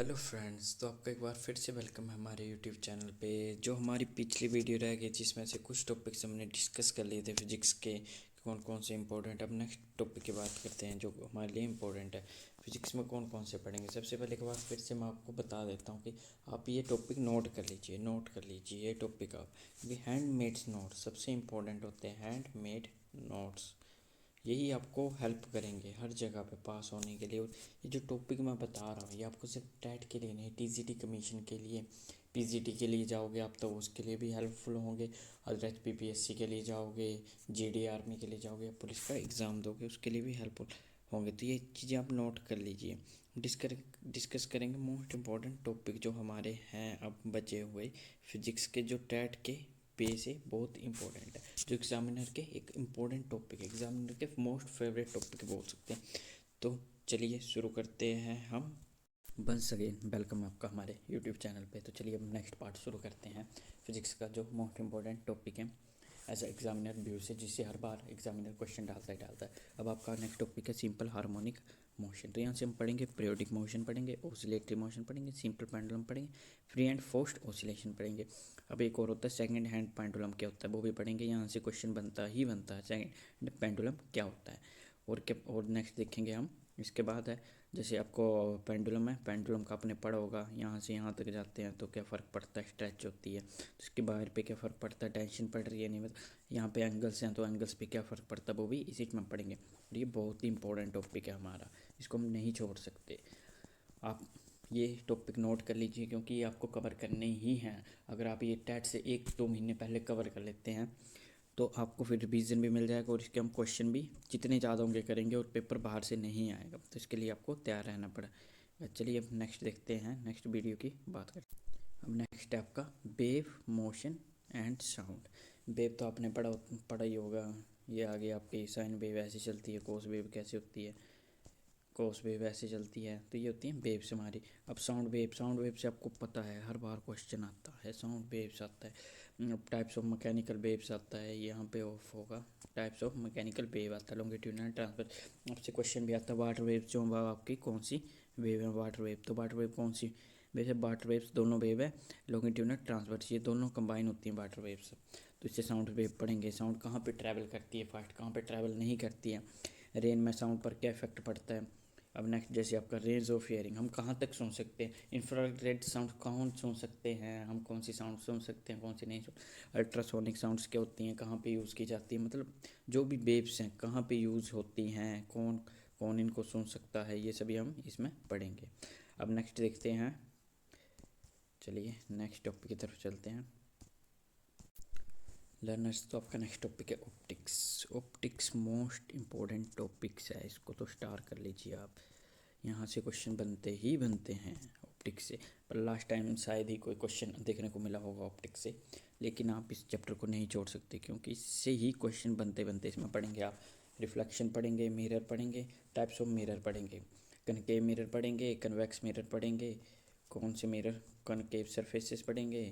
Hello friends, तो आपका एक बार फिर से वेलकम है हमारे यूट्यूब चैनल पे। जो हमारी पिछली वीडियो रह गई जिसमें से कुछ टॉपिक्स हमने डिस्कस कर लिए थे फिजिक्स के, कौन कौन से इंपॉर्टेंट। अब नेक्स्ट टॉपिक की बात करते हैं जो हमारे लिए इंपॉर्टेंट है। फिजिक्स में कौन कौन से पढ़ेंगे, सबसे पहले एक बार फिर से मैं आपको बता देता हूँ कि आप ये टॉपिक नोट कर लीजिए ये टॉपिक आप, क्योंकि हैंडमेड नोट्स सबसे इंपॉर्टेंट होते हैं। हैंडमेड नोट्स यही आपको हेल्प करेंगे हर जगह पे पास होने के लिए। और ये जो टॉपिक मैं बता रहा हूँ ये आपको सिर्फ टेट के लिए नहीं, टीजीटी कमीशन के लिए, पीजीटी के लिए जाओगे आप तो उसके लिए भी हेल्पफुल होंगे। अदर पीपीएससी के लिए जाओगे, जीडी आर्मी के लिए जाओगे, पुलिस का एग्ज़ाम दोगे उसके लिए भी हेल्पफुल होंगे। तो ये चीज़ें आप नोट कर लीजिए। डिस्कस करेंगे मोस्ट इम्पॉर्टेंट टॉपिक जो हमारे हैं अब बचे हुए फिजिक्स के, जो टेट के पे से बहुत इंपॉर्टेंट है, जो एग्जामिनर के एक इम्पोर्टेंट टॉपिक है, एग्जामिनर के मोस्ट फेवरेट टॉपिक बोल सकते हैं। तो चलिए शुरू करते हैं हम। वंस अगेन वेलकम आपका हमारे यूट्यूब चैनल पे। तो चलिए अब नेक्स्ट पार्ट शुरू करते हैं फिजिक्स का, जो मोस्ट इम्पॉर्टेंट टॉपिक है एज एग्जामिनर व्यू से, जिससे हर बार एग्जामिनर क्वेश्चन डालता है। अब आपका नेक्स्ट टॉपिक है सिंपल हार्मोनिक मोशन। तो यहाँ से हम पढ़ेंगे पीरियोडिक मोशन पढ़ेंगे, ऑसिलेटरी मोशन पढ़ेंगे, सिंपल पेंडुलम पढ़ेंगे, फ्री एंड फोर्स्ड ऑसिलेशन पढ़ेंगे। अब एक और होता है सेकंड हैंड पेंडुलम, क्या होता है वो भी पढ़ेंगे। यहाँ से क्वेश्चन बनता है सेकंड हैंड पेंडुलम क्या होता है। और नेक्स्ट देखेंगे हम। इसके बाद है जैसे आपको पेंडुलम है, पेंडुलम का आपने पढ़ा होगा, यहाँ से यहाँ तक जाते हैं तो क्या फ़र्क पड़ता है, स्ट्रेच होती है तो इसके बाहर पे क्या फ़र्क पड़ता है, टेंशन पड़ रही है नहीं मतलब यहाँ पे एंगल्स हैं तो एंगल्स पे क्या फ़र्क पड़ता है वो भी इसी में पढ़ेंगे। और ये बहुत ही इंपॉर्टेंट टॉपिक है हमारा, इसको हम नहीं छोड़ सकते। आप ये टॉपिक नोट कर लीजिए क्योंकि ये आपको कवर करने ही हैं। अगर आप ये टेट से 1-2 महीने पहले कवर कर लेते हैं तो आपको फिर रिवीजन भी मिल जाएगा और इसके हम क्वेश्चन भी जितने ज़्यादा होंगे करेंगे और पेपर बाहर से नहीं आएगा, तो इसके लिए आपको तैयार रहना पड़ेगा। चलिए अब नेक्स्ट देखते हैं, नेक्स्ट वीडियो की बात करते हैं। अब नेक्स्ट है आपका wave motion and sound. Wave तो आपने पढ़ा ही होगा। ये आगे आपकी साइन वेव ऐसे चलती है, कोस वेव कैसे होती है, कोस वेव ऐसे चलती है, तो ये होती है वेव्स हमारी। अब साउंड वेव से आपको पता है हर बार क्वेश्चन आता है, साउंड वेव्स आता है। टाइप्स ऑफ मैकेनिकल वेव्स आता है, यहाँ पे ऑफ होगा, टाइप्स ऑफ मैकेनिकल वेव आता है, लॉन्गिट्यूडनल ट्रांसफर। आपसे क्वेश्चन भी आता है वाटर वेव जो आपकी कौन सी वेव है, वाटर वेव तो वाटर वेव कौन सी वैसे वाटर वेव्स दोनों वेव है, लॉन्गिट्यूडनल ट्रांसफर ये दोनों कंबाइन होती हैं वाटर वेव्स। तो इससे साउंड वेव पढ़ेंगे, साउंड कहाँ पे ट्रैवल करती है, फास्ट कहाँ पे ट्रैवल नहीं करती है, रेन में साउंड पर क्या इफेक्ट पड़ता है। अब नेक्स्ट जैसे आपका रेंज ऑफ हियरिंग, हम कहाँ तक सुन सकते हैं, इंफ्रारेड साउंड कौन सुन सकते हैं, हम कौन सी साउंड सुन सकते हैं कौन सी नहीं सुन, अल्ट्रासोनिक साउंड्स क्या होती हैं, कहाँ पे यूज़ की जाती है, मतलब जो भी वेव्स हैं कहाँ पे यूज़ होती हैं, कौन कौन इनको सुन सकता है, ये सभी हम इसमें पढ़ेंगे। अब नेक्स्ट देखते हैं, चलिए नेक्स्ट टॉपिक की तरफ चलते हैं लर्नर्स। तो आपका नेक्स्ट टॉपिक है optics. Optics most important topics है, इसको तो स्टार कर लीजिए आप। यहाँ से क्वेश्चन बनते हैं ऑप्टिक्स से, पर लास्ट टाइम शायद ही कोई क्वेश्चन देखने को मिला होगा ऑप्टिक्स से, लेकिन आप इस चैप्टर को नहीं छोड़ सकते क्योंकि इससे ही क्वेश्चन बनते इसमें पढ़ेंगे आप। रिफ्लेक्शन पढ़ेंगे, मिरर पढ़ेंगे, टाइप्स ऑफ मिरर पढ़ेंगे, कनकेव मिरर पढ़ेंगे, कन्वेक्स मिरर पढ़ेंगे, कौन से मिरर, कनकेव सरफेसेस पढ़ेंगे,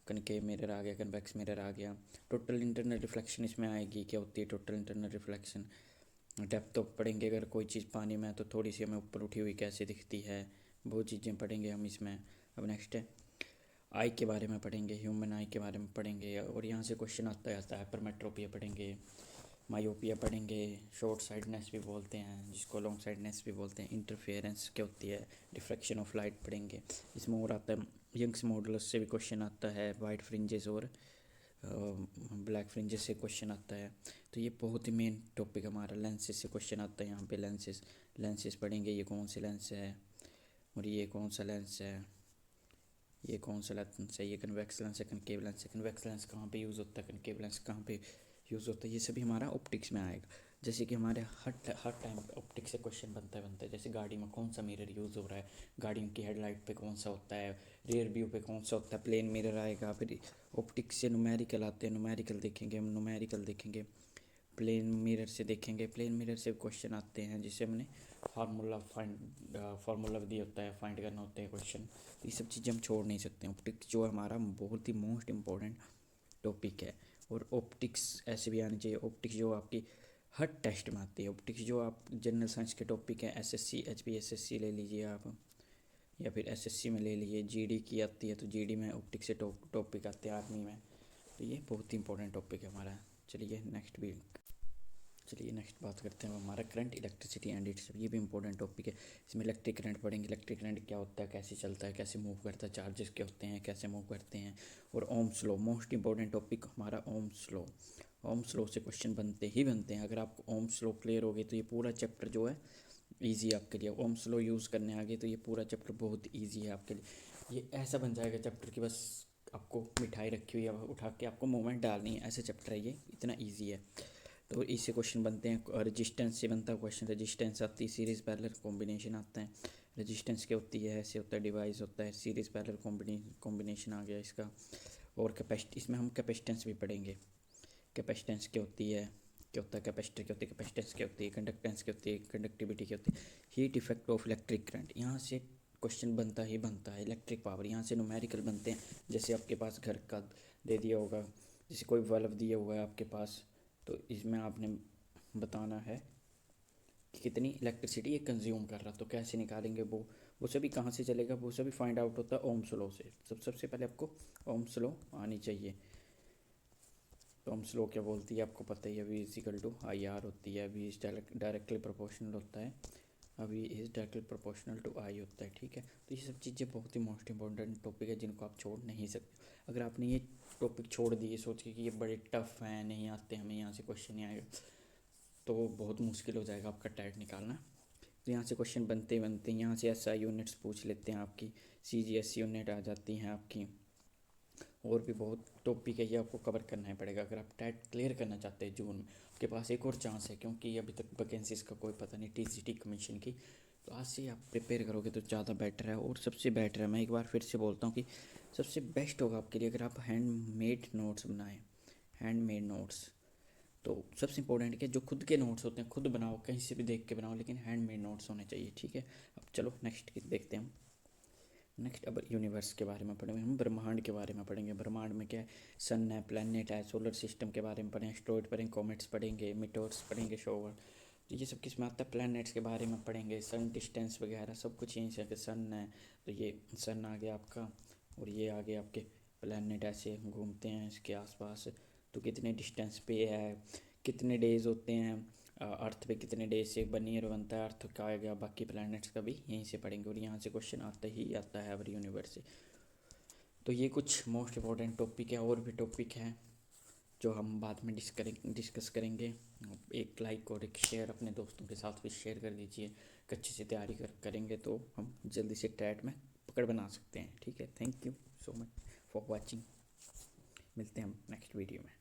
कनकेव मिरर आ गया, कन्वेक्स मिरर आ गया, टोटल इंटरनल रिफ्लेक्शन इसमें आएगी, क्या होती है total internal reflection, depth of पढ़ेंगे, अगर कोई चीज़ पानी में है तो थोड़ी सी हमें ऊपर उठी हुई कैसे दिखती है, वो चीज़ें पढ़ेंगे हम इसमें। अब नेक्स्ट है आई के बारे में पढ़ेंगे, ह्यूमन आई के बारे में पढ़ेंगे, और यहाँ से क्वेश्चन आता है हाइपरमेट्रोपिया पढ़ेंगे, मायोपिया पढ़ेंगे, शॉर्ट साइडनेस भी बोलते हैं जिसको लॉन्ग साइडनेस भी बोलते हैं, इंटरफेरेंस क्या होती है, डिफ्रैक्शन ऑफ लाइट पढ़ेंगे। इसमें और आता है यंग्स मॉडुलस से भी क्वेश्चन आता है, वाइट फ्रिंजेस और ब्लैक फ्रिंजेस से क्वेश्चन आता है। तो ये बहुत ही मेन टॉपिक हमारा, लेंसेज से क्वेश्चन आता है, यहाँ पे लेंसेज पढ़ेंगे, ये कौन से लेंस है और ये कौन सा लेंस है, ये कौन सा लेंस है, ये कन्वेक्स लेंस है, कनकेव लेंस है, कन्वेक्स लेंस कहाँ पे यूज़ होता है, कनकेव लेंस कहाँ पे यूज़ होता है, ये सभी हमारा ऑप्टिक्स में आएगा। जैसे कि हमारे हर टाइम ऑप्टिक्स से क्वेश्चन बनता है, जैसे गाड़ी में कौन सा मिरर यूज़ हो रहा है, गाड़ियों की हेडलाइट पे कौन सा होता है, रियर व्यू पे कौन सा होता है, प्लेन मिरर आएगा। फिर ऑप्टिक्स से न्यूमेरिकल आते हैं, न्यूमेरिकल देखेंगे हम, न्यूमेरिकल देखेंगे, प्लेन मिरर से देखेंगे, प्लेन मिरर से क्वेश्चन आते हैं जिससे हमने फार्मूला दिया होता है, फाइंड करना होता है क्वेश्चन। तो ये सब चीज़ें हम छोड़ नहीं सकते। ऑप्टिक्स जो हमारा बहुत ही मोस्ट इम्पोर्टेंट टॉपिक है, और ऑप्टिक्स ऐसे भी आनी चाहिए। ऑप्टिक्स जो आपकी हर टेस्ट में आती है, ऑप्टिक्स जो आप जनरल साइंस के टॉपिक हैं, एसएससी एचपीएसएससी ले लीजिए आप, या फिर एसएससी में ले लिए, जीडी की आती है तो जीडी में ऑप्टिक से टॉपिक आते हैं आर्मी में, तो ये बहुत ही इंपॉर्टेंट टॉपिक है हमारा। चलिए नेक्स्ट बात करते हैं हमारा करंट, इलेक्ट्रिसिटी एंड इट्स, ये भी इंपॉर्टेंट टॉपिक है। इसमें इलेक्ट्रिक करंट पढ़ेंगे, इलेक्ट्रिक करंट क्या होता है, कैसे चलता है, कैसे मूव करता है, चार्जेस क्या होते हैं, कैसे मूव करते हैं, और Ohm's law, most important topic हमारा ओम्स लॉ। ओम्स लॉ से क्वेश्चन बनते ही बनते हैं। अगर आपको ओम्स लॉ क्लियर हो गई तो ये पूरा चैप्टर जो है ईजी है आपके लिए। ओम्स लॉ यूज़ करने आ गए तो ये पूरा चैप्टर बहुत ईजी है आपके लिए। ये ऐसा बन जाएगा चैप्टर कि बस आपको मिठाई रखी हुई है, उठा के आपको मूवमेंट डालनी है, ऐसे चैप्टर है ये, इतना ईजी है। तो इससे क्वेश्चन बनते हैं। रेजिस्टेंस से बनता है क्वेश्चन, रेजिस्टेंस आती है, सीरीज पैरेलल कॉम्बिनेशन आता है। रेजिस्टेंस क्या होती है, ऐसे होता है, डिवाइस होता है, सीरीज पैरेलल कॉम्बिनेशन आ गया इसका। और इसमें हम कैपेसिटेंस भी पढ़ेंगे। कैपेसिटेंस क्या होती है, क्या होता है कैपेसिटर, क्या होती है कैपेसिटेंस, क्या होती है कंडक्टेंस, क्या होती है कंडक्टिविटी, क्या होती है heat effect of electric current. यहाँ से क्वेश्चन बनता ही बनता है। इलेक्ट्रिक पावर यहाँ से न्यूमेरिकल बनते हैं। जैसे आपके पास घर का दे दिया होगा, जैसे कोई बल्ब दिया हुआ है आपके पास, तो इसमें आपने बताना है कि कितनी इलेक्ट्रिसिटी ये कंज्यूम कर रहा, तो कैसे निकालेंगे वो सभी कहाँ से चलेगा, वो सभी फाइंड आउट होता है ओम्स लॉ से। सबसे पहले आपको ओम्स लॉ आनी चाहिए। तो ओम्स लॉ क्या बोलती है आपको पता ही है, V is equal to I R होती है, वी इज डायरेक्टली प्रोपोर्शनल होता है, अभी is directly proportional to I होता है, ठीक है। तो ये सब चीज़ें बहुत ही मोस्ट इंपॉर्टेंट टॉपिक है जिनको आप छोड़ नहीं सकते। अगर आपने ये टॉपिक छोड़ दिए सोच के कि ये बड़े टफ हैं, नहीं आते, हमें यहाँ से क्वेश्चन नहीं आएगा, तो बहुत मुश्किल हो जाएगा आपका टैट निकालना। तो यहाँ से क्वेश्चन बनते बनते यहाँ से एसआई यूनिट्स पूछ लेते हैं आपकी, सीजीएस यूनिट आ जाती हैं आपकी, और भी बहुत टॉपिक है, ये आपको कवर करना ही पड़ेगा अगर आप टैट क्लियर करना चाहते हैं जून में। आपके पास एक और चांस है, क्योंकि अभी तक वैकेंसीज़ का कोई पता नहीं टीसीटी कमीशन की, तो आज से आप प्रिपेयर करोगे तो ज़्यादा बेटर है। और सबसे बेटर है, मैं एक बार फिर से बोलता हूँ कि सबसे बेस्ट होगा आपके लिए अगर आप हैंडमेड नोट्स बनाएं। हैंडमेड नोट्स तो सबसे इंपॉर्टेंट क्या, जो खुद के नोट्स होते हैं खुद बनाओ, कहीं से भी देख के बनाओ, लेकिन हैंडमेड नोट्स होने चाहिए, ठीक है। अब चलो नेक्स्ट देखते हैं हम। नेक्स्ट अब यूनिवर्स के बारे में पढ़ेंगे हम, ब्रह्मांड के बारे में पढ़ेंगे। ब्रह्मांड में क्या है, सन है, प्लैनेट है, सोलर सिस्टम के बारे में पढ़ेंगे, एस्ट्रॉइड पढ़ेंगे, कॉमेट्स पढ़ेंगे, मीटोर्स पढ़ेंगे, शोवर, तो ये सब किस में आता है, प्लैनेट्स के बारे में पढ़ेंगे, सन डिस्टेंस वगैरह सब कुछ यहीं से आके सन है, तो ये सन आ गया आपका, और ये आगे आपके प्लैनेट ऐसे घूमते हैं इसके आसपास, तो कितने डिस्टेंस पे है, कितने डेज होते हैं अर्थ पे, कितने डेज से 1 ईयर बनता है अर्थ का, आ गया। बाकी प्लैनेट्स का भी यहीं से पढ़ेंगे, और यहाँ से क्वेश्चन आता ही आता है हर यूनिवर्स से। तो ये कुछ मोस्ट इंपॉर्टेंट टॉपिक है, और भी टॉपिक हैं जो हम बाद में डिस्कस करेंगे। एक लाइक और एक शेयर अपने दोस्तों के साथ भी शेयर कर दीजिए। अच्छे से तैयारी करेंगे तो हम जल्दी से टैट में पकड़ बना सकते हैं, ठीक है। Thank you so much for watching, मिलते हैं हम नेक्स्ट वीडियो में।